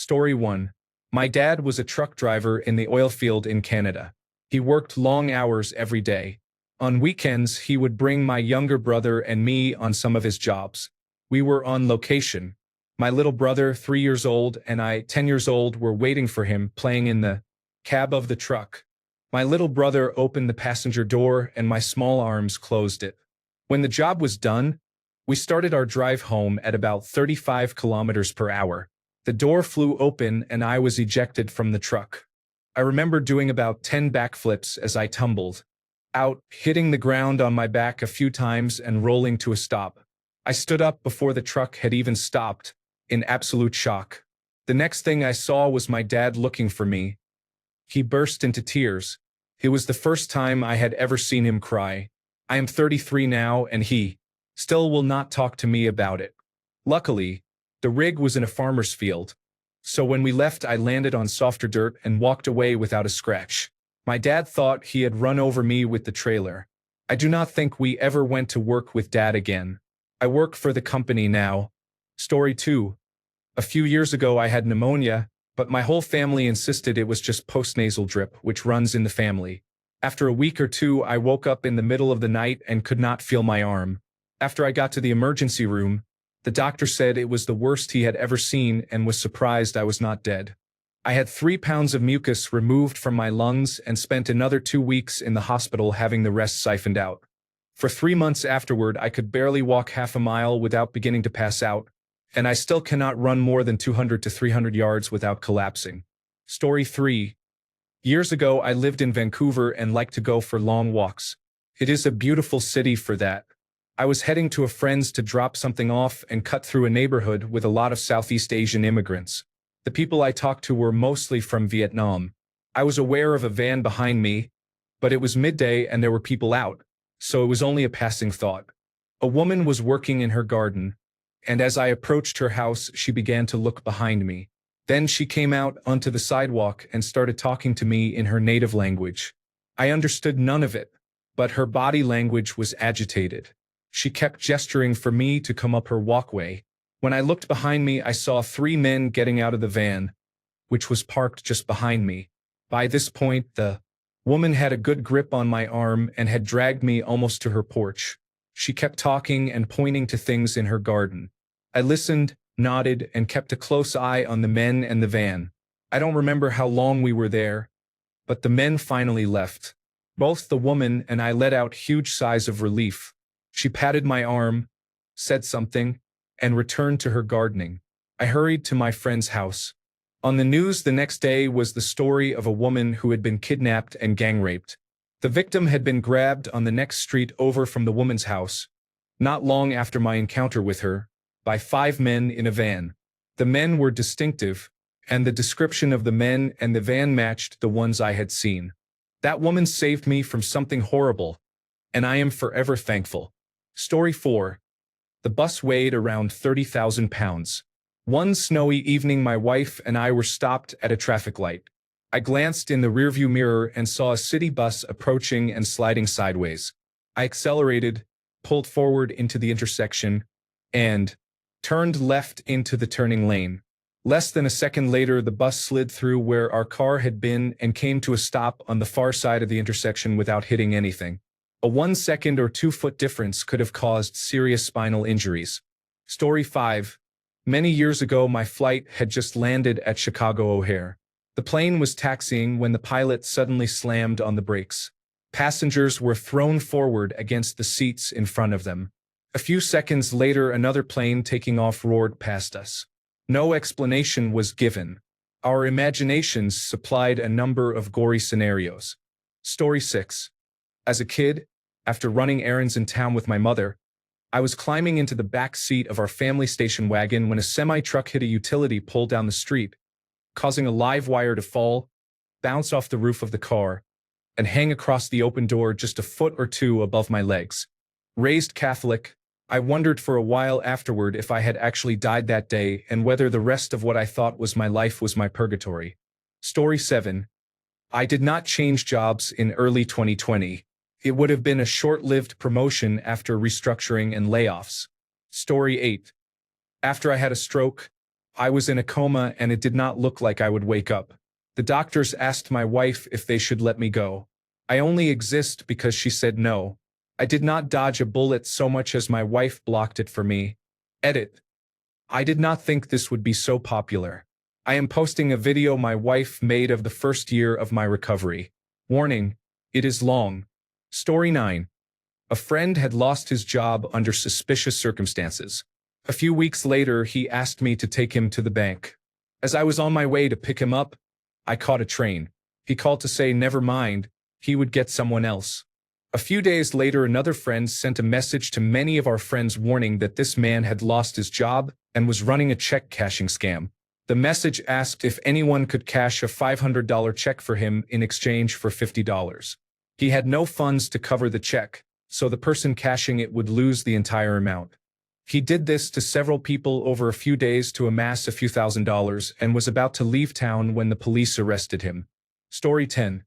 Story 1. My dad was a truck driver in the oil field in Canada. He worked long hours every day. On weekends, he would bring my younger brother and me on some of his jobs. We were on location. My little brother, 3 years old, and I, 10 years old, were waiting for him, playing in the cab of the truck. My little brother opened the passenger door and my small arms closed it. When the job was done, we started our drive home at about 35 kilometers per hour. The door flew open and I was ejected from the truck. I remember doing about 10 backflips as I tumbled out, hitting the ground on my back a few times and rolling to a stop. I stood up before the truck had even stopped, in absolute shock. The next thing I saw was my dad looking for me. He burst into tears. It was the first time I had ever seen him cry. I am 33 now and he still will not talk to me about it. Luckily, the rig was in a farmer's field, so when we left I landed on softer dirt and walked away without a scratch. My dad thought he had run over me with the trailer. I do not think we ever went to work with Dad again. I work for the company now. Story 2. A few years ago I had pneumonia, but my whole family insisted it was just postnasal drip, which runs in the family. After a week or two, I woke up in the middle of the night and could not feel my arm. After I got to the emergency room, the doctor said it was the worst he had ever seen and was surprised I was not dead. I had 3 pounds of mucus removed from my lungs and spent another 2 weeks in the hospital having the rest siphoned out. For 3 months afterward, I could barely walk half a mile without beginning to pass out, and I still cannot run more than 200 to 300 yards without collapsing. Story 3. Years ago, I lived in Vancouver and liked to go for long walks. It is a beautiful city for that. I was heading to a friend's to drop something off and cut through a neighborhood with a lot of Southeast Asian immigrants. The people I talked to were mostly from Vietnam. I was aware of a van behind me, but it was midday and there were people out, so it was only a passing thought. A woman was working in her garden, and as I approached her house, she began to look behind me. Then she came out onto the sidewalk and started talking to me in her native language. I understood none of it, but her body language was agitated. She kept gesturing for me to come up her walkway. When I looked behind me, I saw 3 men getting out of the van, which was parked just behind me. By this point, the woman had a good grip on my arm and had dragged me almost to her porch. She kept talking and pointing to things in her garden. I listened, nodded, and kept a close eye on the men and the van. I don't remember how long we were there, but the men finally left. Both the woman and I let out huge sighs of relief. She patted my arm, said something, and returned to her gardening. I hurried to my friend's house. On the news the next day was the story of a woman who had been kidnapped and gang raped. The victim had been grabbed on the next street over from the woman's house, not long after my encounter with her, by 5 men in a van. The men were distinctive, and the description of the men and the van matched the ones I had seen. That woman saved me from something horrible, and I am forever thankful. Story 4. The bus weighed around 30,000 pounds. One snowy evening, my wife and I were stopped at a traffic light. I glanced in the rearview mirror and saw a city bus approaching and sliding sideways. I accelerated, pulled forward into the intersection, and turned left into the turning lane. Less than a second later, the bus slid through where our car had been and came to a stop on the far side of the intersection without hitting anything. A 1 second or 2 foot difference could have caused serious spinal injuries. Story 5. Many years ago, my flight had just landed at Chicago O'Hare. The plane was taxiing when the pilot suddenly slammed on the brakes. Passengers were thrown forward against the seats in front of them. A few seconds later, another plane taking off roared past us. No explanation was given. Our imaginations supplied a number of gory scenarios. Story 6. As a kid, after running errands in town with my mother, I was climbing into the back seat of our family station wagon when a semi-truck hit a utility pole down the street, causing a live wire to fall, bounce off the roof of the car, and hang across the open door just a foot or 2 above my legs. Raised Catholic, I wondered for a while afterward if I had actually died that day and whether the rest of what I thought was my life was my purgatory. Story 7. I did not change jobs in early 2020. It would have been a short-lived promotion after restructuring and layoffs. Story 8. After I had a stroke, I was in a coma and it did not look like I would wake up. The doctors asked my wife if they should let me go. I only exist because she said no. I did not dodge a bullet so much as my wife blocked it for me. Edit. I did not think this would be so popular. I am posting a video my wife made of the first year of my recovery. Warning, it is long. Story 9. A friend had lost his job under suspicious circumstances. A few weeks later, he asked me to take him to the bank. As I was on my way to pick him up, I caught a train. He called to say never mind, he would get someone else. A few days later, another friend sent a message to many of our friends warning that this man had lost his job and was running a check cashing scam. The message asked if anyone could cash a $500 check for him in exchange for $50. He had no funds to cover the check, so the person cashing it would lose the entire amount. He did this to several people over a few days to amass a few $1,000s and was about to leave town when the police arrested him. Story 10.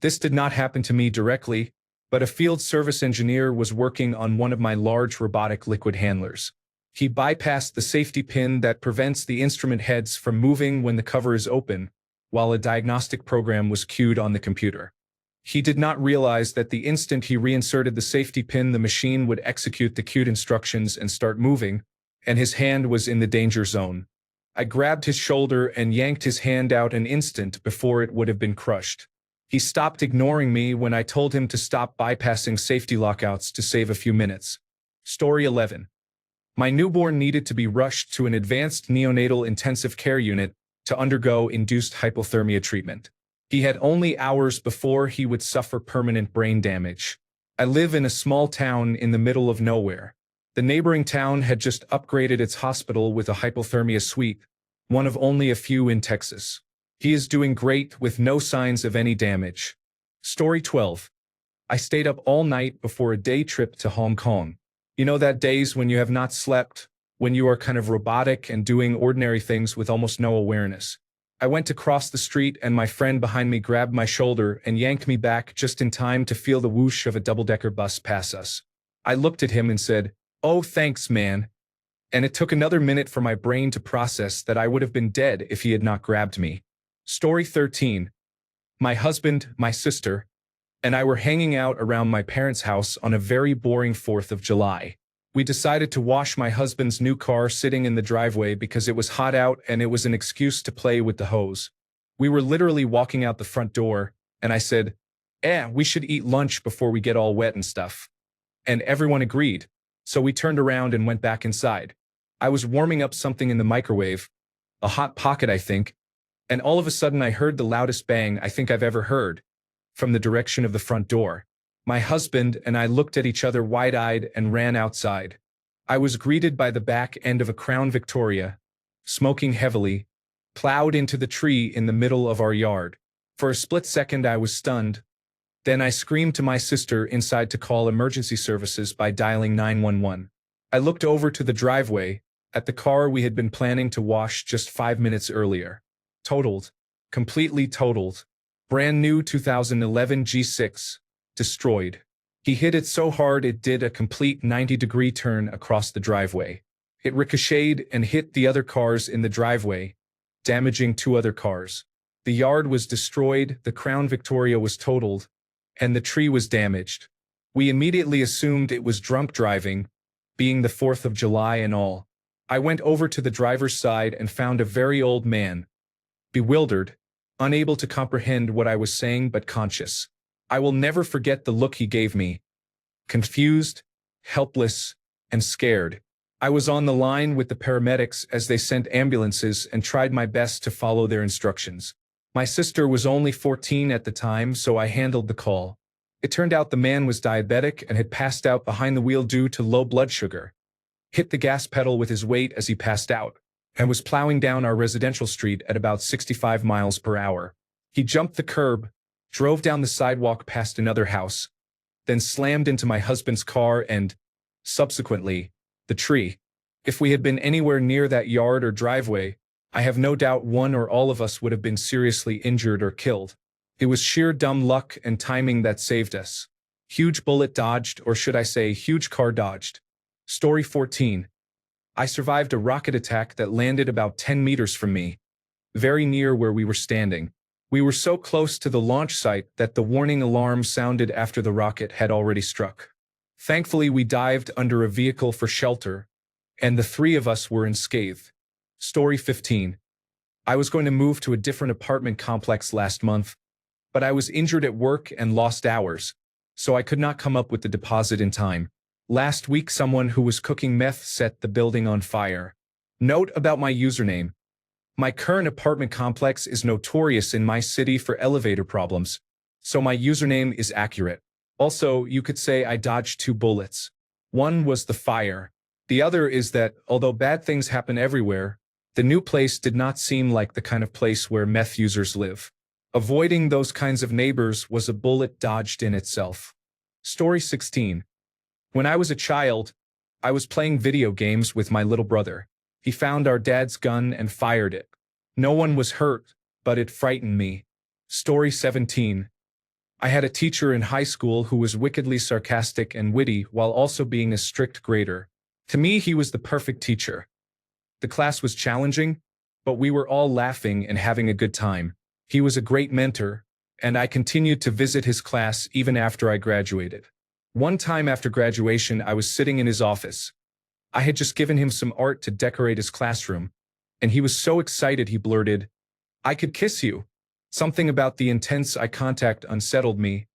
This did not happen to me directly, but a field service engineer was working on one of my large robotic liquid handlers. He bypassed the safety pin that prevents the instrument heads from moving when the cover is open, while a diagnostic program was queued on the computer. He did not realize that the instant he reinserted the safety pin, the machine would execute the queued instructions and start moving, and his hand was in the danger zone. I grabbed his shoulder and yanked his hand out an instant before it would have been crushed. He stopped ignoring me when I told him to stop bypassing safety lockouts to save a few minutes. Story 11. My newborn needed to be rushed to an advanced neonatal intensive care unit to undergo induced hypothermia treatment. He had only hours before he would suffer permanent brain damage. I live in a small town in the middle of nowhere. The neighboring town had just upgraded its hospital with a hypothermia suite, one of only a few in Texas. He is doing great with no signs of any damage. Story 12. I stayed up all night before a day trip to Hong Kong. You know that days when you have not slept, when you are kind of robotic and doing ordinary things with almost no awareness. I went to cross the street and my friend behind me grabbed my shoulder and yanked me back just in time to feel the whoosh of a double-decker bus pass us. I looked at him and said, "Oh, thanks, man." And it took another minute for my brain to process that I would have been dead if he had not grabbed me. Story 13. My husband, my sister, and I were hanging out around my parents' house on a very boring 4th of July. We decided to wash my husband's new car sitting in the driveway because it was hot out and it was an excuse to play with the hose. We were literally walking out the front door, and I said, we should eat lunch before we get all wet and stuff. And everyone agreed, so we turned around and went back inside. I was warming up something in the microwave, a Hot Pocket I think, and all of a sudden I heard the loudest bang I think I've ever heard, from the direction of the front door. My husband and I looked at each other wide-eyed and ran outside. I was greeted by the back end of a Crown Victoria, smoking heavily, plowed into the tree in the middle of our yard. For a split second I was stunned. Then I screamed to my sister inside to call emergency services by dialing 911. I looked over to the driveway, at the car we had been planning to wash just 5 minutes earlier. Totaled. Completely totaled. Brand new 2011 G6. Destroyed. He hit it so hard it did a complete 90-degree turn across the driveway. It ricocheted and hit the other cars in the driveway, damaging 2 other cars. The yard was destroyed, the Crown Victoria was totaled, and the tree was damaged. We immediately assumed it was drunk driving, being the 4th of July and all. I went over to the driver's side and found a very old man, bewildered, unable to comprehend what I was saying but conscious. I will never forget the look he gave me. Confused, helpless, and scared. I was on the line with the paramedics as they sent ambulances and tried my best to follow their instructions. My sister was only 14 at the time, so I handled the call. It turned out the man was diabetic and had passed out behind the wheel due to low blood sugar. Hit the gas pedal with his weight as he passed out, and was plowing down our residential street at about 65 miles per hour. He jumped the curb, drove down the sidewalk past another house, then slammed into my husband's car and, subsequently, the tree. If we had been anywhere near that yard or driveway, I have no doubt one or all of us would have been seriously injured or killed. It was sheer dumb luck and timing that saved us. Huge bullet dodged, or should I say huge car dodged. Story 14. I survived a rocket attack that landed about 10 meters from me, very near where we were standing. We were so close to the launch site that the warning alarm sounded after the rocket had already struck. Thankfully, we dived under a vehicle for shelter, and the three of us were unscathed. Story 15. I was going to move to a different apartment complex last month, but I was injured at work and lost hours, so I could not come up with the deposit in time. Last week, someone who was cooking meth set the building on fire. Note about my username. My current apartment complex is notorious in my city for elevator problems, so my username is accurate. Also, you could say I dodged 2 bullets. One was the fire. The other is that, although bad things happen everywhere, the new place did not seem like the kind of place where meth users live. Avoiding those kinds of neighbors was a bullet dodged in itself. Story 16. When I was a child, I was playing video games with my little brother. He found our dad's gun and fired it. No one was hurt, but it frightened me. Story 17. I had a teacher in high school who was wickedly sarcastic and witty while also being a strict grader. To me, he was the perfect teacher. The class was challenging, but we were all laughing and having a good time. He was a great mentor, and I continued to visit his class even after I graduated. One time after graduation, I was sitting in his office. I had just given him some art to decorate his classroom, and he was so excited he blurted, "I could kiss you." Something about the intense eye contact unsettled me,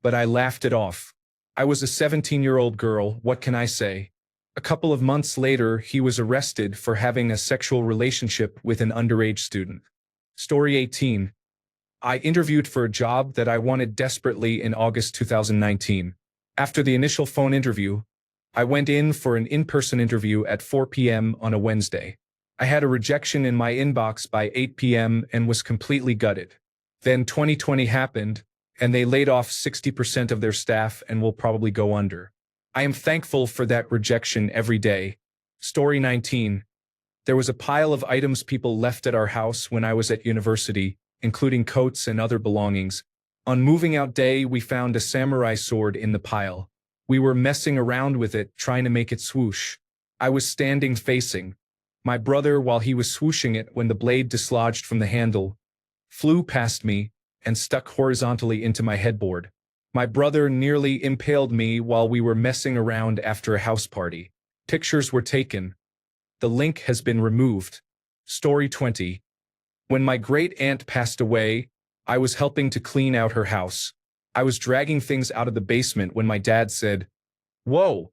but I laughed it off. I was a 17-year-old girl, what can I say? A couple of months later, he was arrested for having a sexual relationship with an underage student. Story 18. I interviewed for a job that I wanted desperately in August 2019. After the initial phone interview, I went in for an in-person interview at 4 p.m. on a Wednesday. I had a rejection in my inbox by 8 p.m. and was completely gutted. Then 2020 happened, and they laid off 60% of their staff and will probably go under. I am thankful for that rejection every day. Story 19. There was a pile of items people left at our house when I was at university, including coats and other belongings. On moving out day, we found a samurai sword in the pile. We were messing around with it, trying to make it swoosh. I was standing facing my brother while he was swooshing it when the blade dislodged from the handle, flew past me, and stuck horizontally into my headboard. My brother nearly impaled me while we were messing around after a house party. Pictures were taken. The link has been removed. Story 20. When my great-aunt passed away, I was helping to clean out her house. I was dragging things out of the basement when my dad said, "Whoa,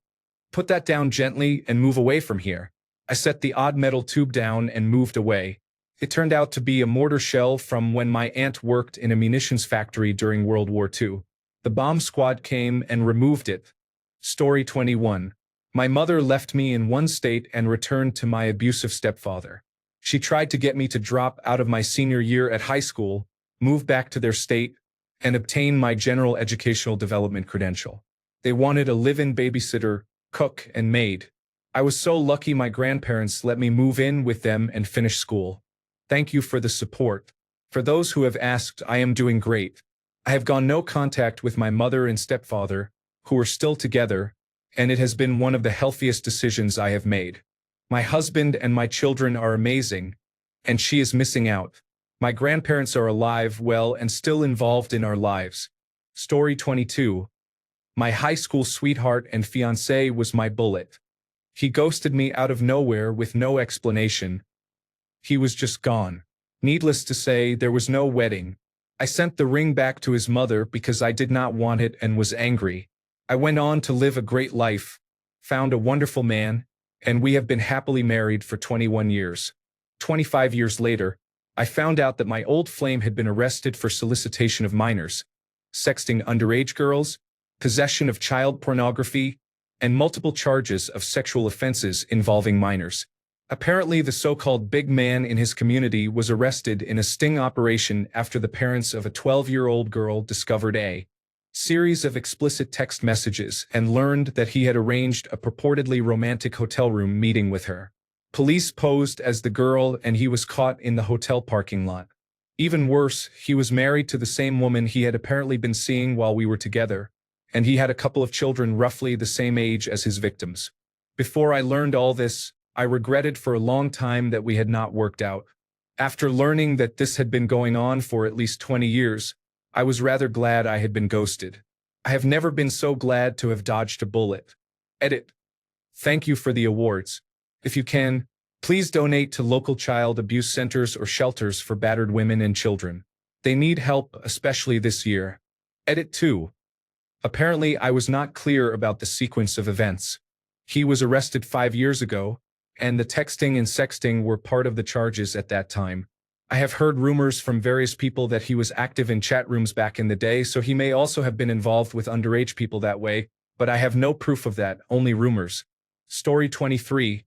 put that down gently and move away from here." I set the odd metal tube down and moved away. It turned out to be a mortar shell from when my aunt worked in a munitions factory during World War II. The bomb squad came and removed it. Story 21. My mother left me in one state and returned to my abusive stepfather. She tried to get me to drop out of my senior year at high school, move back to their state, and obtain my general educational development credential. They wanted a live-in babysitter, cook, and maid. I was so lucky my grandparents let me move in with them and finish school. Thank you for the support. For those who have asked, I am doing great. I have gone no contact with my mother and stepfather, who are still together, and it has been one of the healthiest decisions I have made. My husband and my children are amazing, and she is missing out. My grandparents are alive, well, and still involved in our lives. Story 22. My high school sweetheart and fiancé was my bullet. He ghosted me out of nowhere with no explanation. He was just gone. Needless to say, there was no wedding. I sent the ring back to his mother because I did not want it and was angry. I went on to live a great life, found a wonderful man, and we have been happily married for 21 years. 25 years later, I found out that my old flame had been arrested for solicitation of minors, sexting underage girls, possession of child pornography, and multiple charges of sexual offenses involving minors. Apparently, the so-called big man in his community was arrested in a sting operation after the parents of a 12-year-old girl discovered a series of explicit text messages and learned that he had arranged a purportedly romantic hotel room meeting with her. Police posed as the girl and he was caught in the hotel parking lot. Even worse, he was married to the same woman he had apparently been seeing while we were together, and he had a couple of children roughly the same age as his victims. Before I learned all this, I regretted for a long time that we had not worked out. After learning that this had been going on for at least 20 years, I was rather glad I had been ghosted. I have never been so glad to have dodged a bullet. Edit. Thank you for the awards. If you can, please donate to local child abuse centers or shelters for battered women and children. They need help, especially this year. Edit 2. Apparently, I was not clear about the sequence of events. He was arrested 5 years ago, and the texting and sexting were part of the charges at that time. I have heard rumors from various people that he was active in chat rooms back in the day, so he may also have been involved with underage people that way, but I have no proof of that, only rumors. Story 23.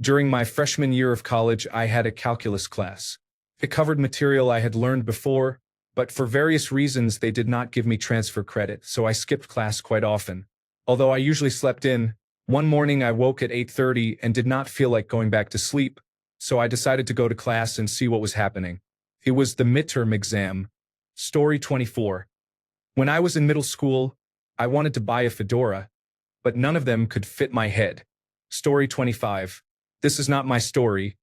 During my freshman year of college, I had a calculus class. It covered material I had learned before, but for various reasons they did not give me transfer credit, so I skipped class quite often. Although I usually slept in, one morning I woke at 8:30 and did not feel like going back to sleep, so I decided to go to class and see what was happening. It was the midterm exam. Story 24. When I was in middle school, I wanted to buy a fedora, but none of them could fit my head. Story 25. This is not my story,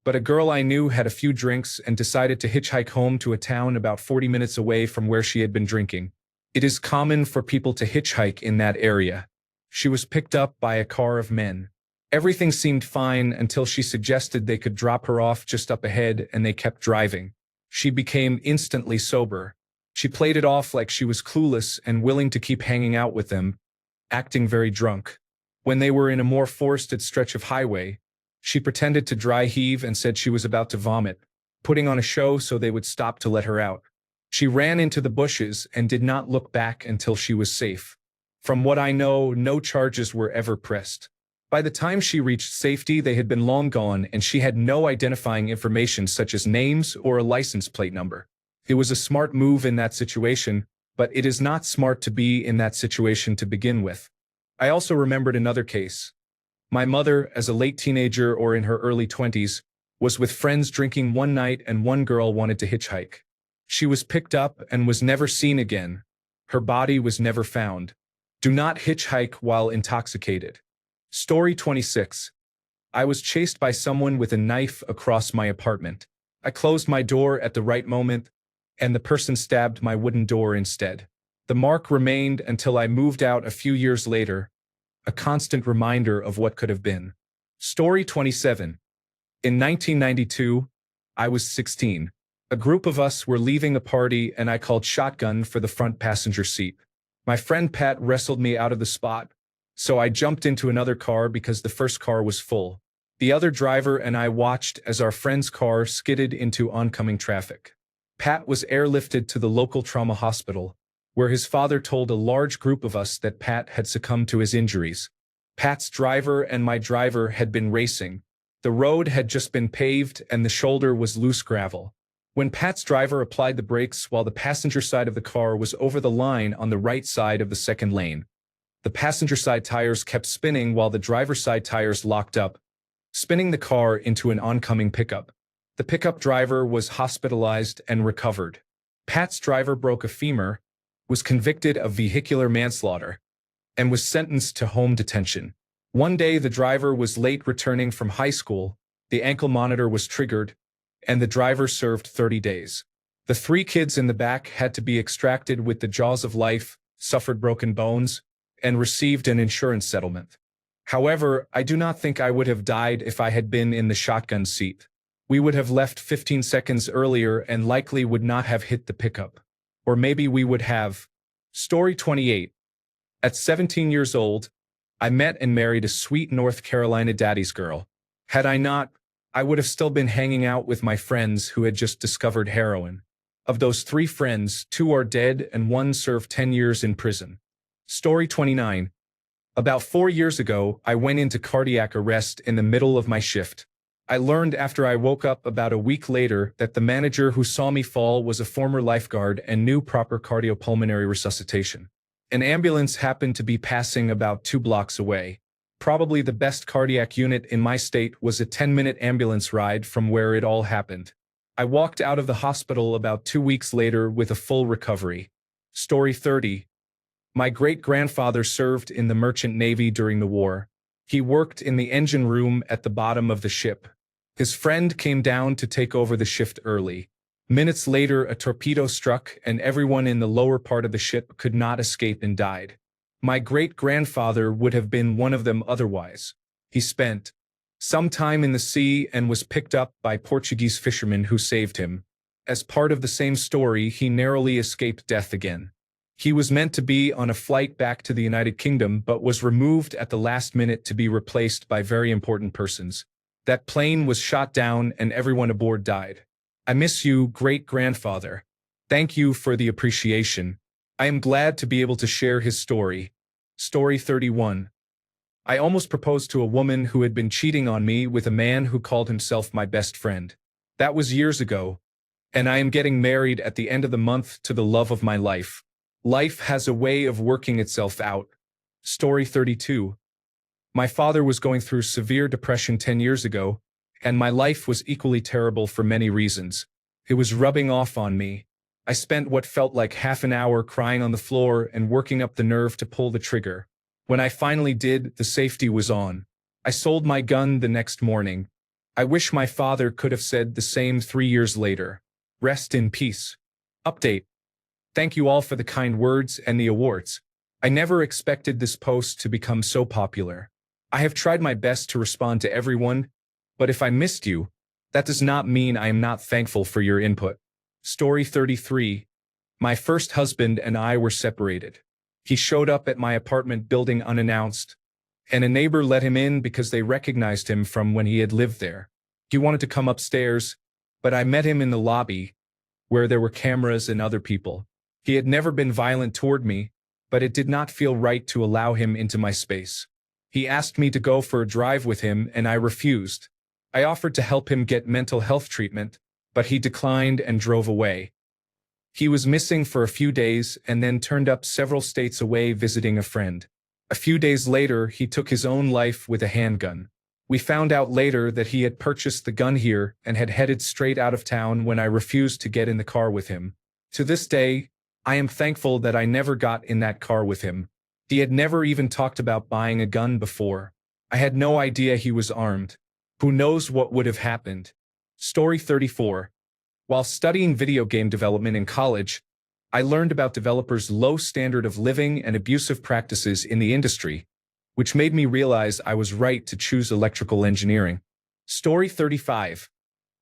but a girl I knew had a few drinks and decided to hitchhike home to a town about 40 minutes away from where she had been drinking. It is common for people to hitchhike in that area. She was picked up by a car of men. Everything seemed fine until she suggested they could drop her off just up ahead, and they kept driving. She became instantly sober. She played it off like she was clueless and willing to keep hanging out with them, acting very drunk. When they were in a more forested stretch of highway, she pretended to dry heave and said she was about to vomit, putting on a show so they would stop to let her out. She ran into the bushes and did not look back until she was safe. From what I know, no charges were ever pressed. By the time she reached safety, they had been long gone, and she had no identifying information such as names or a license plate number. It was a smart move in that situation, but it is not smart to be in that situation to begin with. I also remembered another case. My mother, as a late teenager or in her early 20s, was with friends drinking one night, and one girl wanted to hitchhike. She was picked up and was never seen again. Her body was never found. Do not hitchhike while intoxicated. Story 26. I was chased by someone with a knife across my apartment. I closed my door at the right moment, and the person stabbed my wooden door instead. The mark remained until I moved out a few years later, a constant reminder of what could have been. Story 27. In 1992, I was 16. A group of us were leaving a party, and I called shotgun for the front passenger seat. My friend Pat wrestled me out of the spot, so I jumped into another car because the first car was full. The other driver and I watched as our friend's car skidded into oncoming traffic. Pat was airlifted to the local trauma hospital, where his father told a large group of us that Pat had succumbed to his injuries. Pat's driver and my driver had been racing. The road had just been paved and the shoulder was loose gravel. When Pat's driver applied the brakes while the passenger side of the car was over the line on the right side of the second lane, the passenger side tires kept spinning while the driver's side tires locked up, spinning the car into an oncoming pickup. The pickup driver was hospitalized and recovered. Pat's driver broke a femur, was convicted of vehicular manslaughter, and was sentenced to home detention. One day the driver was late returning from high school, the ankle monitor was triggered, and the driver served 30 days. The 3 kids in the back had to be extracted with the jaws of life, suffered broken bones, and received an insurance settlement. However, I do not think I would have died if I had been in the shotgun seat. We would have left 15 seconds earlier and likely would not have hit the pickup. Or maybe we would have. Story 28. At 17 years old, I met and married a sweet North Carolina daddy's girl. Had I not, I would have still been hanging out with my friends who had just discovered heroin. Of those 3 friends, 2 are dead and 1 served 10 years in prison. Story 29. About 4 years ago, I went into cardiac arrest in the middle of my shift. I learned after I woke up about a week later that the manager who saw me fall was a former lifeguard and knew proper cardiopulmonary resuscitation. An ambulance happened to be passing about 2 blocks away. Probably the best cardiac unit in my state was a 10-minute ambulance ride from where it all happened. I walked out of the hospital about 2 weeks later with a full recovery. Story 30. My great-grandfather served in the Merchant Navy during the war. He worked in the engine room at the bottom of the ship. His friend came down to take over the shift early. Minutes later, a torpedo struck, and everyone in the lower part of the ship could not escape and died. My great-grandfather would have been one of them otherwise. He spent some time in the sea and was picked up by Portuguese fishermen who saved him. As part of the same story, he narrowly escaped death again. He was meant to be on a flight back to the United Kingdom but was removed at the last minute to be replaced by very important persons. That plane was shot down and everyone aboard died. I miss you, great-grandfather. Thank you for the appreciation. I am glad to be able to share his story. Story 31. I almost proposed to a woman who had been cheating on me with a man who called himself my best friend. That was years ago, and I am getting married at the end of the month to the love of my life. Life has a way of working itself out. Story 32. My father was going through severe depression 10 years ago, and my life was equally terrible for many reasons. It was rubbing off on me. I spent what felt like half an hour crying on the floor and working up the nerve to pull the trigger. When I finally did, the safety was on. I sold my gun the next morning. I wish my father could have said the same 3 years later. Rest in peace. Update. Thank you all for the kind words and the awards. I never expected this post to become so popular. I have tried my best to respond to everyone, but if I missed you, that does not mean I am not thankful for your input. Story 33. My first husband and I were separated. He showed up at my apartment building unannounced, and a neighbor let him in because they recognized him from when he had lived there. He wanted to come upstairs, but I met him in the lobby, where there were cameras and other people. He had never been violent toward me, but it did not feel right to allow him into my space. He asked me to go for a drive with him, and I refused. I offered to help him get mental health treatment, but he declined and drove away. He was missing for a few days and then turned up several states away visiting a friend. A few days later, he took his own life with a handgun. We found out later that he had purchased the gun here and had headed straight out of town when I refused to get in the car with him. To this day, I am thankful that I never got in that car with him. He had never even talked about buying a gun before. I had no idea he was armed. Who knows what would have happened? Story 34. While studying video game development in college, I learned about developers' low standard of living and abusive practices in the industry, which made me realize I was right to choose electrical engineering. Story 35.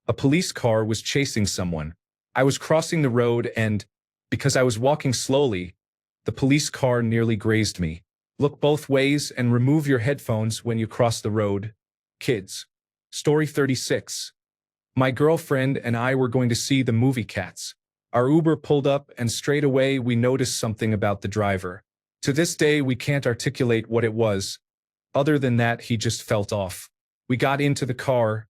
A police car was chasing someone. I was crossing the road and, because I was walking slowly, the police car nearly grazed me. Look both ways and remove your headphones when you cross the road. Kids. Story 36. My girlfriend and I were going to see the movie Cats. Our Uber pulled up and straight away we noticed something about the driver. To this day we can't articulate what it was. Other than that, he just felt off. We got into the car,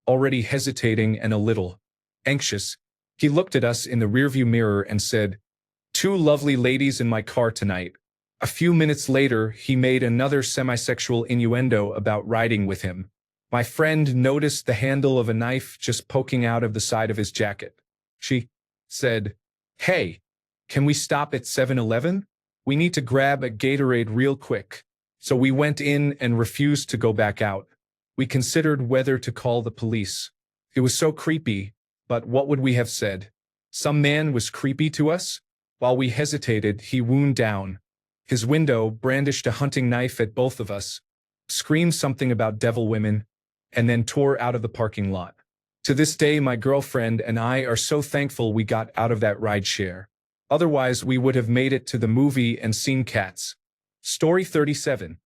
already hesitating and a little anxious. He looked at us in the rearview mirror and said, "Two lovely ladies in my car tonight." A few minutes later, he made another semi-sexual innuendo about riding with him. My friend noticed the handle of a knife just poking out of the side of his jacket. She said, "Hey, can we stop at 7-Eleven? We need to grab a Gatorade real quick." So we went in and refused to go back out. We considered whether to call the police. It was so creepy, but what would we have said? Some man was creepy to us? While we hesitated, he wound down his window, brandished a hunting knife at both of us, screamed something about devil women, and then tore out of the parking lot. To this day, my girlfriend and I are so thankful we got out of that ride share. Otherwise, we would have made it to the movie and seen Cats. Story 37.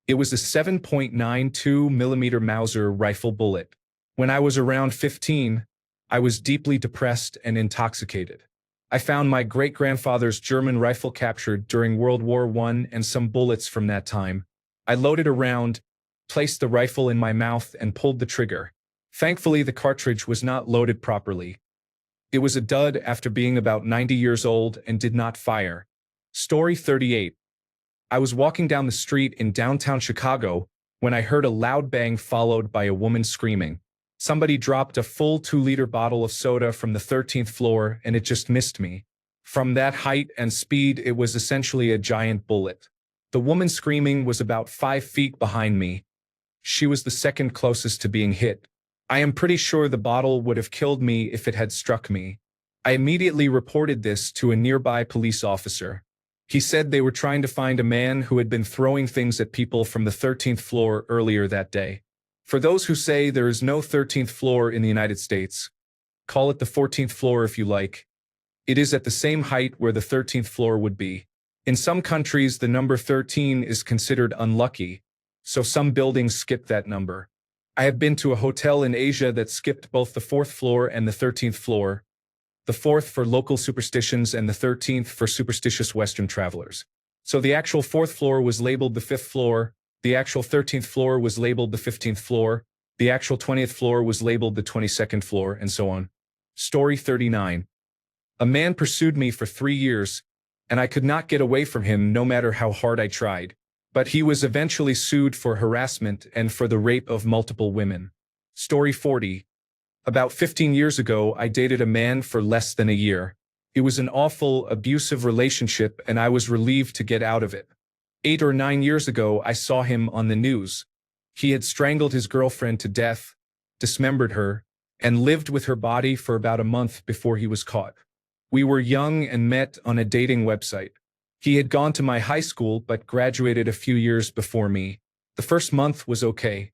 It was a 7.92mm Mauser rifle bullet. When I was around 15, I was deeply depressed and intoxicated. I found my great-grandfather's German rifle captured during World War I and some bullets from that time. I loaded a round, placed the rifle in my mouth and pulled the trigger. Thankfully, the cartridge was not loaded properly. It was a dud after being about 90 years old and did not fire. Story 38. I was walking down the street in downtown Chicago when I heard a loud bang followed by a woman screaming. Somebody dropped a full 2-liter bottle of soda from the 13th floor and it just missed me. From that height and speed, it was essentially a giant bullet. The woman screaming was about 5 feet behind me. She was the second closest to being hit. I am pretty sure the bottle would have killed me if it had struck me. I immediately reported this to a nearby police officer. He said they were trying to find a man who had been throwing things at people from the 13th floor earlier that day. For those who say there is no 13th floor in the United States, call it the 14th floor if you like. It is at the same height where the 13th floor would be. In some countries, the number 13 is considered unlucky, so some buildings skip that number. I have been to a hotel in Asia that skipped both the 4th floor and the 13th floor, the 4th for local superstitions and the 13th for superstitious Western travelers. So the actual 4th floor was labeled the 5th floor, the actual 13th floor was labeled the 15th floor, the actual 20th floor was labeled the 22nd floor, and so on. Story 39. A man pursued me for 3 years, and I could not get away from him no matter how hard I tried. But he was eventually sued for harassment and for the rape of multiple women. Story 40. About 15 years ago, I dated a man for less than a year. It was an awful, abusive relationship, and I was relieved to get out of it. 8 or 9 years ago, I saw him on the news. He had strangled his girlfriend to death, dismembered her, and lived with her body for about a month before he was caught. We were young and met on a dating website. He had gone to my high school but graduated a few years before me. The first month was okay.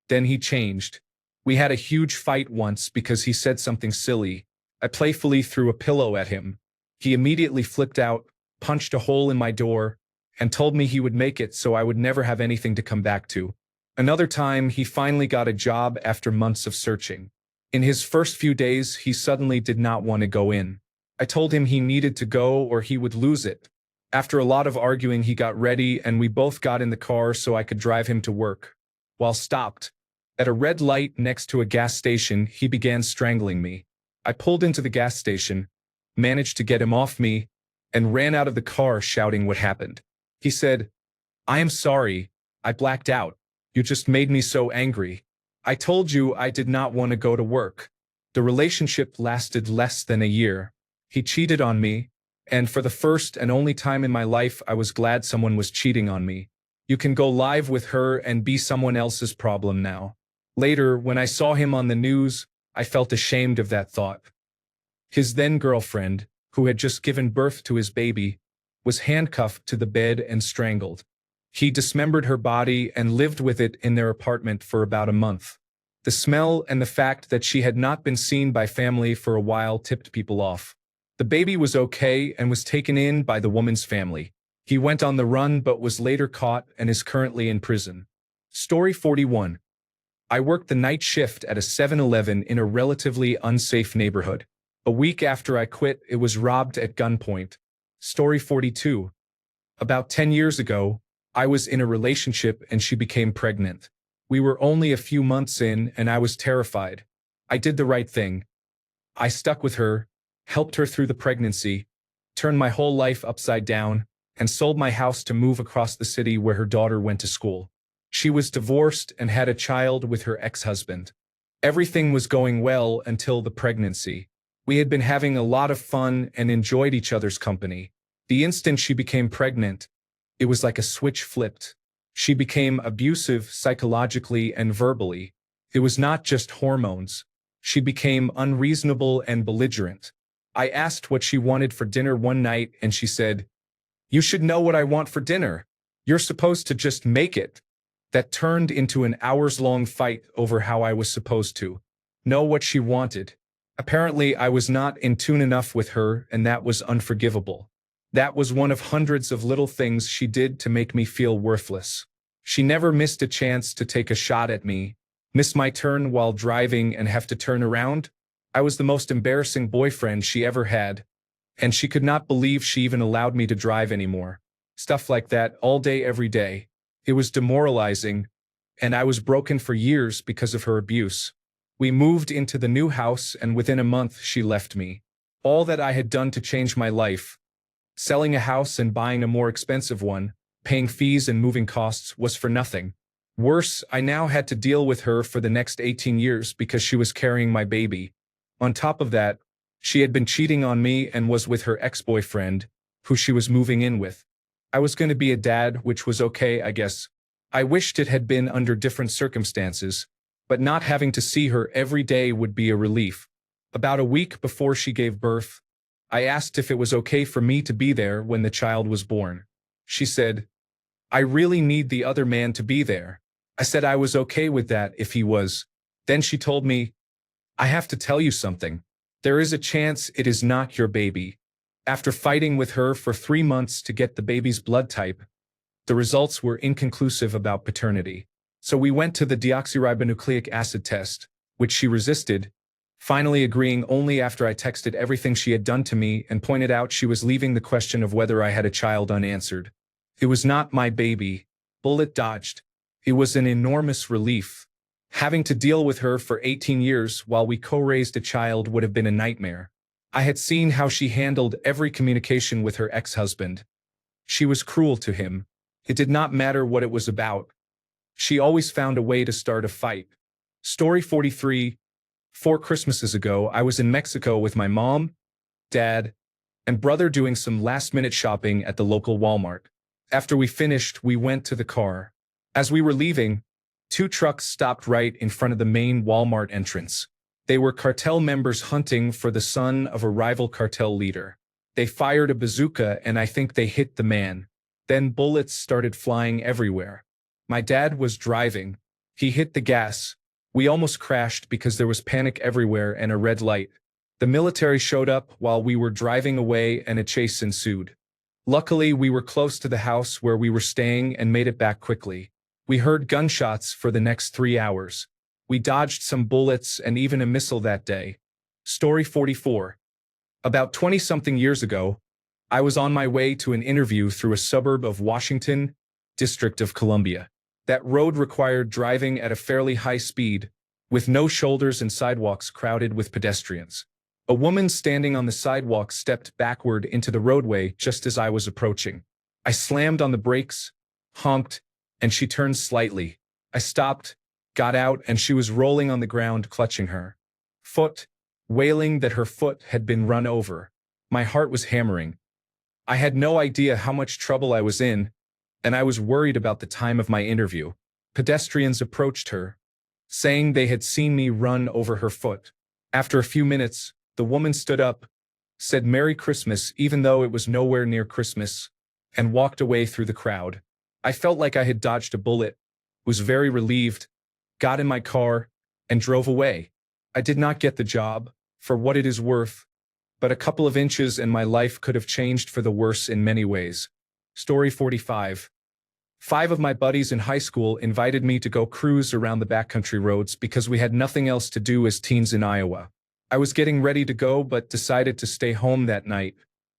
Then he changed. We had a huge fight once because he said something silly. I playfully threw a pillow at him. He immediately flipped out, punched a hole in my door, and told me he would make it so I would never have anything to come back to. Another time, he finally got a job after months of searching. In his first few days, he suddenly did not want to go in. I told him he needed to go or he would lose it. After a lot of arguing, he got ready and we both got in the car so I could drive him to work. While stopped at a red light next to a gas station, he began strangling me. I pulled into the gas station, managed to get him off me, and ran out of the car shouting what happened. He said, "I am sorry, I blacked out. You just made me so angry. I told you I did not want to go to work." The relationship lasted less than a year. He cheated on me, and for the first and only time in my life, I was glad someone was cheating on me. You can go live with her and be someone else's problem now. Later, when I saw him on the news, I felt ashamed of that thought. His then-girlfriend, who had just given birth to his baby, was handcuffed to the bed and strangled. He dismembered her body and lived with it in their apartment for about a month. The smell and the fact that she had not been seen by family for a while tipped people off. The baby was okay and was taken in by the woman's family. He went on the run but was later caught and is currently in prison. Story 41. I worked the night shift at a 7-Eleven in a relatively unsafe neighborhood. A week after I quit, it was robbed at gunpoint. Story 42. About 10 years ago, I was in a relationship and she became pregnant. We were only a few months in and I was terrified. I did the right thing. I stuck with her, helped her through the pregnancy, turned my whole life upside down, and sold my house to move across the city where her daughter went to school. She was divorced and had a child with her ex-husband. Everything was going well until the pregnancy. We had been having a lot of fun and enjoyed each other's company. The instant she became pregnant, it was like a switch flipped. She became abusive psychologically and verbally. It was not just hormones. She became unreasonable and belligerent. I asked what she wanted for dinner one night and she said, "You should know what I want for dinner. You're supposed to just make it." That turned into an hours-long fight over how I was supposed to know what she wanted. Apparently, I was not in tune enough with her, and that was unforgivable. That was one of hundreds of little things she did to make me feel worthless. She never missed a chance to take a shot at me, miss my turn while driving and have to turn around. I was the most embarrassing boyfriend she ever had, and she could not believe she even allowed me to drive anymore. Stuff like that all day, every day. It was demoralizing, and I was broken for years because of her abuse. We moved into the new house, and within a month she left me. All that I had done to change my life, selling a house and buying a more expensive one, paying fees and moving costs, was for nothing. Worse, I now had to deal with her for the next 18 years because she was carrying my baby. On top of that, she had been cheating on me and was with her ex-boyfriend, who she was moving in with. I was going to be a dad, which was okay, I guess. I wished it had been under different circumstances, but not having to see her every day would be a relief. About a week before she gave birth, I asked if it was okay for me to be there when the child was born. She said, "I really need the other man to be there." I said I was okay with that if he was. Then she told me, "I have to tell you something. There is a chance it is not your baby." After fighting with her for 3 months to get the baby's blood type, the results were inconclusive about paternity. So we went to the deoxyribonucleic acid test, which she resisted, finally agreeing only after I texted everything she had done to me and pointed out she was leaving the question of whether I had a child unanswered. It was not my baby. Bullet dodged. It was an enormous relief. Having to deal with her for 18 years while we co-raised a child would have been a nightmare. I had seen how she handled every communication with her ex-husband. She was cruel to him. It did not matter what it was about. She always found a way to start a fight. Story 43. 4 Christmases ago, I was in Mexico with my mom, dad, and brother doing some last-minute shopping at the local Walmart. After we finished, we went to the car. As we were leaving, 2 trucks stopped right in front of the main Walmart entrance. They were cartel members hunting for the son of a rival cartel leader. They fired a bazooka and I think they hit the man. Then bullets started flying everywhere. My dad was driving. He hit the gas. We almost crashed because there was panic everywhere and a red light. The military showed up while we were driving away and a chase ensued. Luckily, we were close to the house where we were staying and made it back quickly. We heard gunshots for the next 3 hours. We dodged some bullets and even a missile that day. Story 44. About 20-something years ago, I was on my way to an interview through a suburb of Washington, District of Columbia. That road required driving at a fairly high speed, with no shoulders and sidewalks crowded with pedestrians. A woman standing on the sidewalk stepped backward into the roadway just as I was approaching. I slammed on the brakes, honked, and she turned slightly. I stopped, got out, and she was rolling on the ground, clutching her foot, wailing that her foot had been run over. My heart was hammering. I had no idea how much trouble I was in, and I was worried about the time of my interview. Pedestrians approached her, saying they had seen me run over her foot. After a few minutes, the woman stood up, said "Merry Christmas" even though it was nowhere near Christmas, and walked away through the crowd. I felt like I had dodged a bullet, was very relieved, got in my car, and drove away. I did not get the job, for what it is worth, but a couple of inches and my life could have changed for the worse in many ways. Story 45. 5 of my buddies in high school invited me to go cruise around the backcountry roads because we had nothing else to do as teens in Iowa. I was getting ready to go but decided to stay home that night.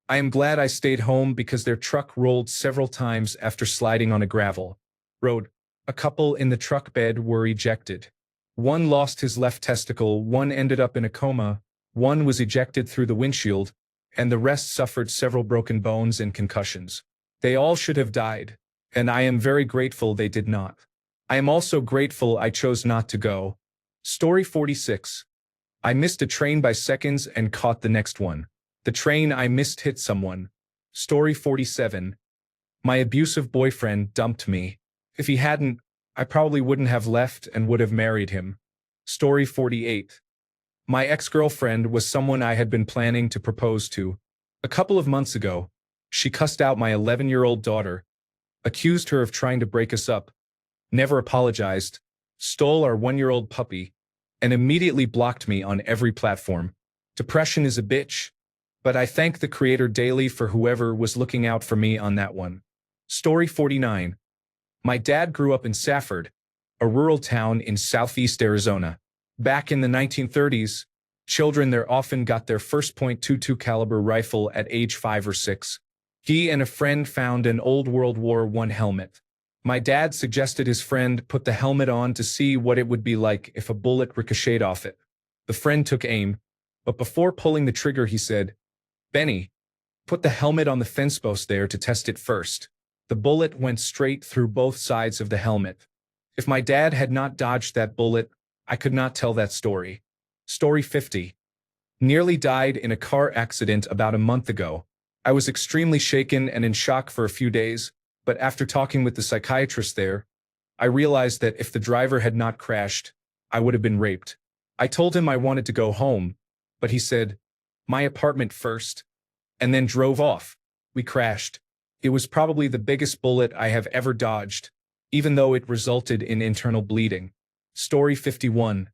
I am glad I stayed home because their truck rolled several times after sliding on a gravel road. A couple in the truck bed were ejected. One lost his left testicle, one ended up in a coma, one was ejected through the windshield, and the rest suffered several broken bones and concussions. They all should have died, and I am very grateful they did not. I am also grateful I chose not to go. Story 46. I missed a train by seconds and caught the next one. The train I missed hit someone. Story 47. My abusive boyfriend dumped me. If he hadn't, I probably wouldn't have left and would have married him. Story 48. My ex-girlfriend was someone I had been planning to propose to. A couple of months ago, she cussed out my 11-year-old daughter, accused her of trying to break us up, never apologized, stole our 1-year-old puppy, and immediately blocked me on every platform. Depression is a bitch, but I thank the Creator daily for whoever was looking out for me on that one. Story 49. My dad grew up in Safford, a rural town in southeast Arizona. Back in the 1930s, children there often got their first .22 caliber rifle at age 5 or 6. He and a friend found an old World War I helmet. My dad suggested his friend put the helmet on to see what it would be like if a bullet ricocheted off it. The friend took aim, but before pulling the trigger he said, "Benny, put the helmet on the fence post there to test it first." The bullet went straight through both sides of the helmet. If my dad had not dodged that bullet, I could not tell that story. Story 50. Nearly died in a car accident about a month ago. I was extremely shaken and in shock for a few days, but after talking with the psychiatrist there, I realized that if the driver had not crashed, I would have been raped. I told him I wanted to go home, but he said, "My apartment first," and then drove off. We crashed. It was probably the biggest bullet I have ever dodged, even though it resulted in internal bleeding. Story 51.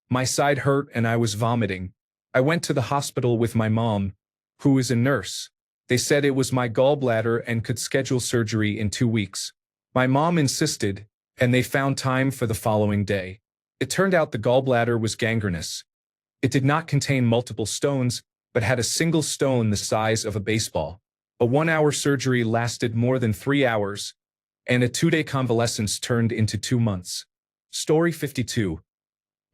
My side hurt and I was vomiting. I went to the hospital with my mom, who is a nurse. They said it was my gallbladder and could schedule surgery in 2 weeks. My mom insisted, and they found time for the following day. It turned out the gallbladder was gangrenous. It did not contain multiple stones, but had a single stone the size of a baseball. A 1-hour surgery lasted more than 3 hours, and a 2-day convalescence turned into 2 months. Story 52.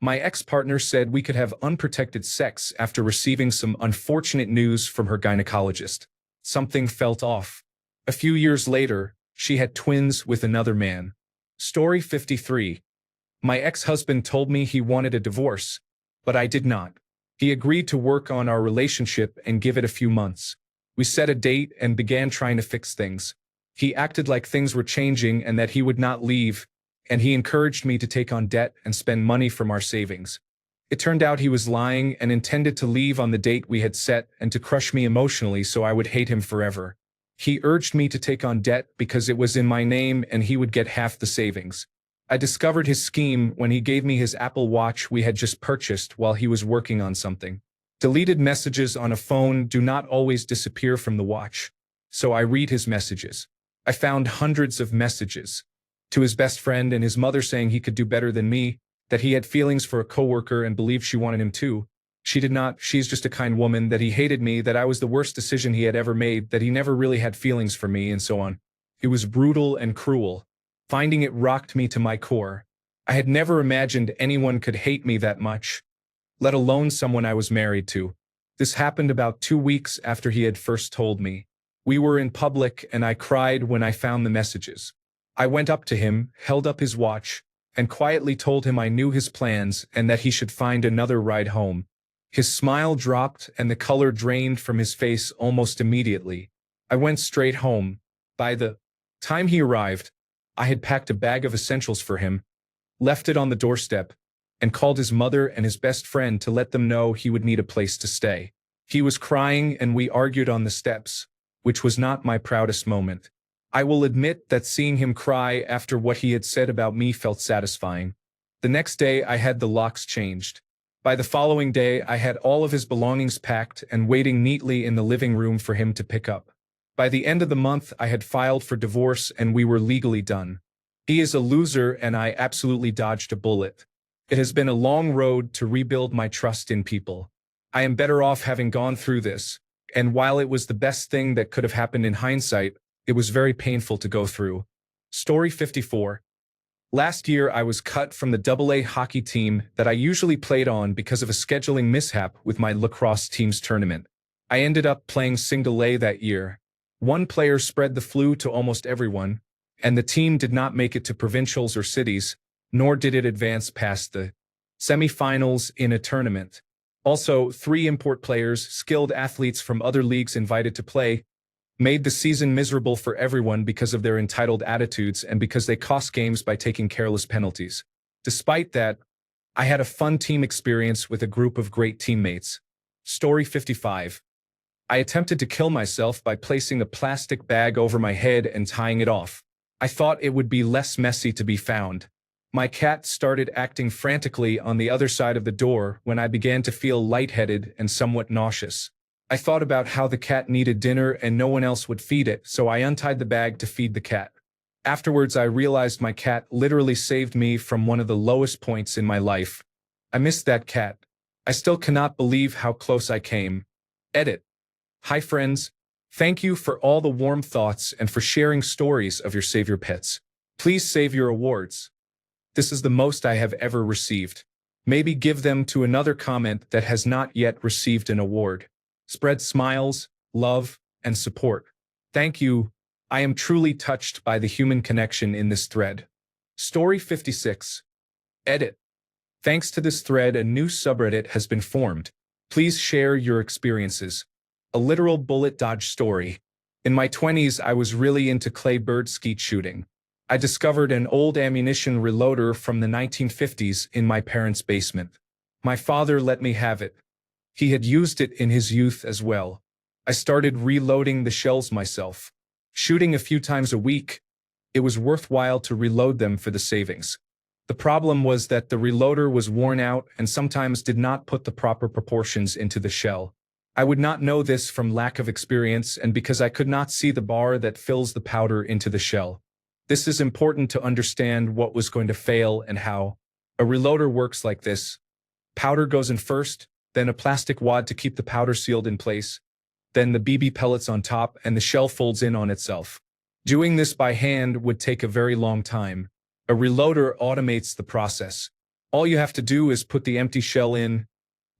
My ex-partner said we could have unprotected sex after receiving some unfortunate news from her gynecologist. Something felt off. A few years later, she had twins with another man. Story 53. My ex-husband told me he wanted a divorce, but I did not. He agreed to work on our relationship and give it a few months. We set a date and began trying to fix things. He acted like things were changing and that he would not leave, and he encouraged me to take on debt and spend money from our savings. It turned out he was lying and intended to leave on the date we had set and to crush me emotionally so I would hate him forever. He urged me to take on debt because it was in my name and he would get half the savings. I discovered his scheme when he gave me his Apple Watch we had just purchased while he was working on something. Deleted messages on a phone do not always disappear from the watch, so I read his messages. I found hundreds of messages. To his best friend and his mother saying he could do better than me, that he had feelings for a coworker and believed she wanted him too. She did not, she's just a kind woman, that he hated me, that I was the worst decision he had ever made, that he never really had feelings for me, and so on. It was brutal and cruel. Finding it rocked me to my core. I had never imagined anyone could hate me that much, let alone someone I was married to. This happened about 2 weeks after he had first told me. We were in public and I cried when I found the messages. I went up to him, held up his watch, and quietly told him I knew his plans and that he should find another ride home. His smile dropped and the color drained from his face almost immediately. I went straight home. By the time he arrived, I had packed a bag of essentials for him, left it on the doorstep, and called his mother and his best friend to let them know he would need a place to stay. He was crying and we argued on the steps, which was not my proudest moment. I will admit that seeing him cry after what he had said about me felt satisfying. The next day I had the locks changed. By the following day I had all of his belongings packed and waiting neatly in the living room for him to pick up. By the end of the month I had filed for divorce and we were legally done. He is a loser and I absolutely dodged a bullet. It has been a long road to rebuild my trust in people. I am better off having gone through this, and while it was the best thing that could have happened in hindsight, it was very painful to go through. Story 54. Last year I was cut from the AA hockey team that I usually played on because of a scheduling mishap with my lacrosse team's tournament. I ended up playing single A that year. One player spread the flu to almost everyone, and the team did not make it to provincials or cities, nor did it advance past the semifinals in a tournament. Also, 3 import players, skilled athletes from other leagues invited to play, made the season miserable for everyone because of their entitled attitudes and because they cost games by taking careless penalties. Despite that, I had a fun team experience with a group of great teammates. Story 55. I attempted to kill myself by placing a plastic bag over my head and tying it off. I thought it would be less messy to be found. My cat started acting frantically on the other side of the door when I began to feel lightheaded and somewhat nauseous. I thought about how the cat needed dinner and no one else would feed it, so I untied the bag to feed the cat. Afterwards, I realized my cat literally saved me from one of the lowest points in my life. I missed that cat. I still cannot believe how close I came. Edit. Hi friends. Thank you for all the warm thoughts and for sharing stories of your save your pets. Please save your awards. This is the most I have ever received. Maybe give them to another comment that has not yet received an award. Spread smiles, love, and support. Thank you. I am truly touched by the human connection in this thread. Story 56. Edit. Thanks to this thread, a new subreddit has been formed. Please share your experiences. A literal bullet dodge story. In my 20s, I was really into clay bird skeet shooting. I discovered an old ammunition reloader from the 1950s in my parents' basement. My father let me have it. He had used it in his youth as well. I started reloading the shells myself. Shooting a few times a week, it was worthwhile to reload them for the savings. The problem was that the reloader was worn out and sometimes did not put the proper proportions into the shell. I would not know this from lack of experience and because I could not see the bar that fills the powder into the shell. This is important to understand what was going to fail and how. A reloader works like this. Powder goes in first, then a plastic wad to keep the powder sealed in place, then the BB pellets on top and the shell folds in on itself. Doing this by hand would take a very long time. A reloader automates the process. All you have to do is put the empty shell in,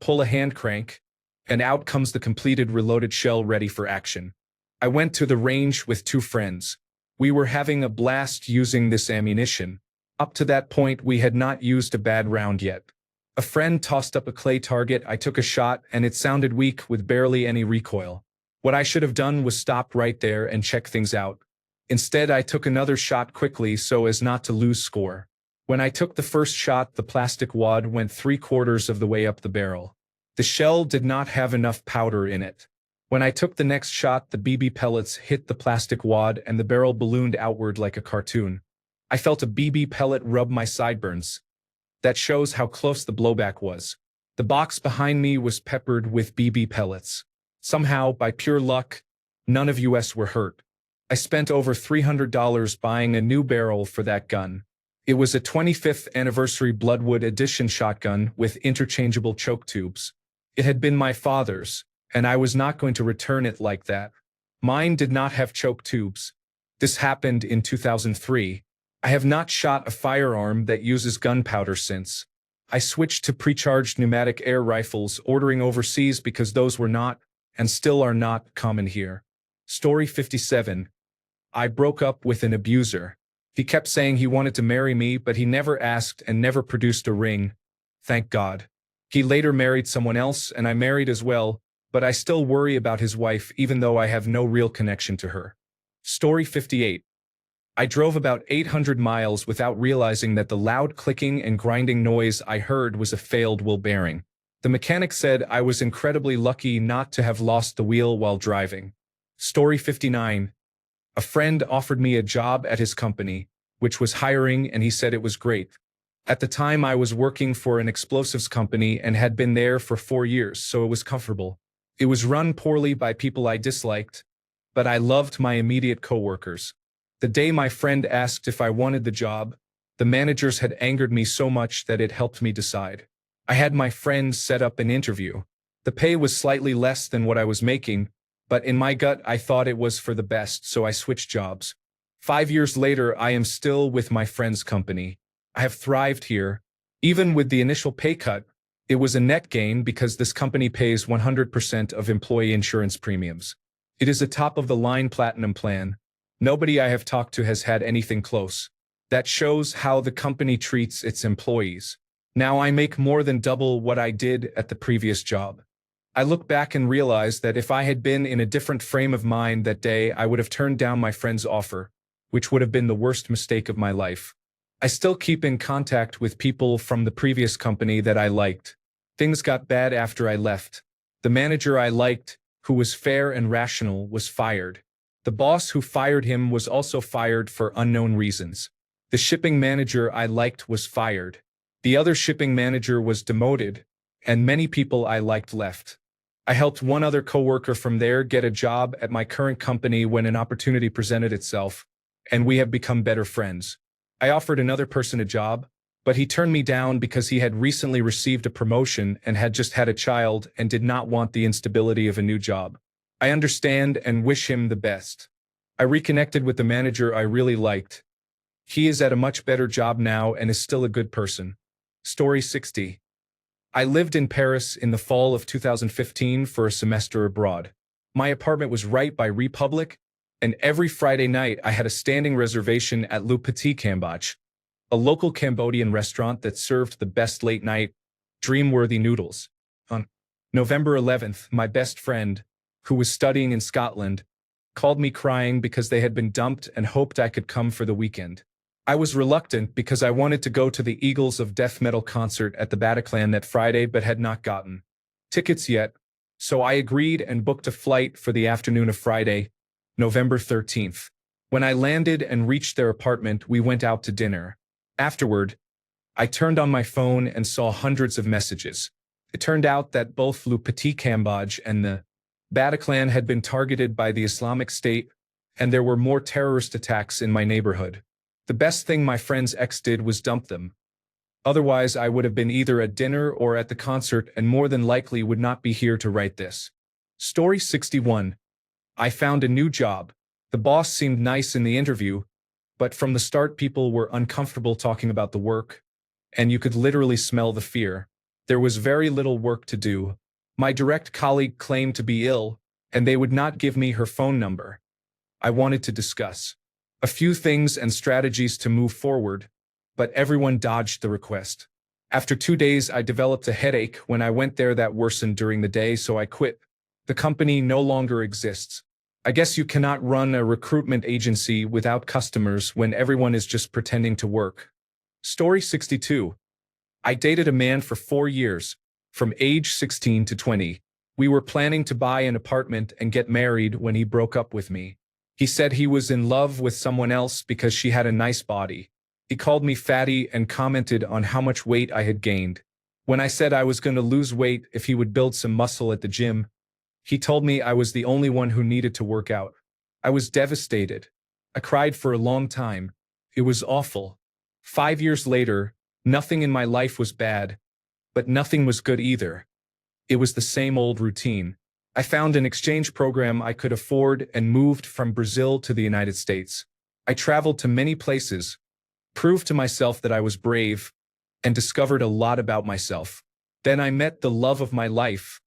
pull a hand crank, and out comes the completed reloaded shell ready for action. I went to the range with 2 friends. We were having a blast using this ammunition. Up to that point, we had not used a bad round yet. A friend tossed up a clay target, I took a shot, and it sounded weak with barely any recoil. What I should have done was stop right there and check things out. Instead, I took another shot quickly so as not to lose score. When I took the first shot, the plastic wad went 3/4 of the way up the barrel. The shell did not have enough powder in it. When I took the next shot, the BB pellets hit the plastic wad and the barrel ballooned outward like a cartoon. I felt a BB pellet rub my sideburns. That shows how close the blowback was. The box behind me was peppered with BB pellets. Somehow, by pure luck, none of us were hurt. I spent over $300 buying a new barrel for that gun. It was a 25th anniversary Bloodwood edition shotgun with interchangeable choke tubes. It had been my father's, and I was not going to return it like that. Mine did not have choke tubes. This happened in 2003. I have not shot a firearm that uses gunpowder since. I switched to pre-charged pneumatic air rifles ordering overseas because those were not, and still are not, common here. Story 57. I broke up with an abuser. He kept saying he wanted to marry me, but he never asked and never produced a ring. Thank God. He later married someone else, and I married as well, but I still worry about his wife even though I have no real connection to her. Story 58. I drove about 800 miles without realizing that the loud clicking and grinding noise I heard was a failed wheel bearing. The mechanic said I was incredibly lucky not to have lost the wheel while driving. Story 59. A friend offered me a job at his company, which was hiring, and he said it was great. At the time, I was working for an explosives company and had been there for 4 years, so it was comfortable. It was run poorly by people I disliked, but I loved my immediate coworkers. The day my friend asked if I wanted the job, the managers had angered me so much that it helped me decide. I had my friend set up an interview. The pay was slightly less than what I was making, but in my gut, I thought it was for the best, so I switched jobs. 5 years later, I am still with my friend's company. I have thrived here. Even with the initial pay cut, it was a net gain because this company pays 100% of employee insurance premiums. It is a top-of-the-line platinum plan. Nobody I have talked to has had anything close. That shows how the company treats its employees. Now I make more than double what I did at the previous job. I look back and realize that if I had been in a different frame of mind that day, I would have turned down my friend's offer, which would have been the worst mistake of my life. I still keep in contact with people from the previous company that I liked. Things got bad after I left. The manager I liked, who was fair and rational, was fired. The boss who fired him was also fired for unknown reasons. The shipping manager I liked was fired. The other shipping manager was demoted, and many people I liked left. I helped one other coworker from there get a job at my current company when an opportunity presented itself, and we have become better friends. I offered another person a job, but he turned me down because he had recently received a promotion and had just had a child and did not want the instability of a new job. I understand and wish him the best. I reconnected with the manager I really liked. He is at a much better job now and is still a good person. Story 60. I lived in Paris in the fall of 2015 for a semester abroad. My apartment was right by Republic, and every Friday night I had a standing reservation at Le Petit Cambodge, a local Cambodian restaurant that served the best late-night, dream-worthy noodles. On November 11th, my best friend, who was studying in Scotland, called me crying because they had been dumped and hoped I could come for the weekend. I was reluctant because I wanted to go to the Eagles of Death Metal concert at the Bataclan that Friday but had not gotten tickets yet, so I agreed and booked a flight for the afternoon of Friday, November 13th. When I landed and reached their apartment, we went out to dinner. Afterward, I turned on my phone and saw hundreds of messages. It turned out that both Le Petit Cambodge and the Bataclan had been targeted by the Islamic State, and there were more terrorist attacks in my neighborhood. The best thing my friend's ex did was dump them. Otherwise, I would have been either at dinner or at the concert and more than likely would not be here to write this. Story 61. I found a new job. The boss seemed nice in the interview, but from the start people were uncomfortable talking about the work, and you could literally smell the fear. There was very little work to do. My direct colleague claimed to be ill, and they would not give me her phone number. I wanted to discuss a few things and strategies to move forward, but everyone dodged the request. After 2 days, I developed a headache when I went there that worsened during the day, so I quit. The company no longer exists. I guess you cannot run a recruitment agency without customers when everyone is just pretending to work. Story 62. I dated a man for 4 years, from age 16 to 20. We were planning to buy an apartment and get married when he broke up with me. He said he was in love with someone else because she had a nice body. He called me fatty and commented on how much weight I had gained. When I said I was going to lose weight if he would build some muscle at the gym, he told me I was the only one who needed to work out. I was devastated. I cried for a long time. It was awful. 5 years later, nothing in my life was bad, but nothing was good either. It was the same old routine. I found an exchange program I could afford and moved from Brazil to the United States. I traveled to many places, proved to myself that I was brave, and discovered a lot about myself. Then I met the love of my life.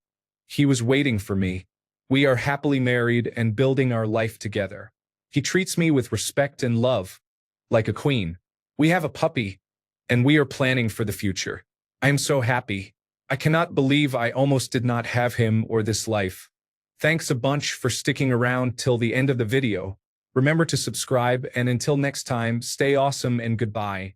He was waiting for me. We are happily married and building our life together. He treats me with respect and love, like a queen. We have a puppy, and we are planning for the future. I am so happy. I cannot believe I almost did not have him or this life. Thanks a bunch for sticking around till the end of the video. Remember to subscribe, and until next time, stay awesome and goodbye.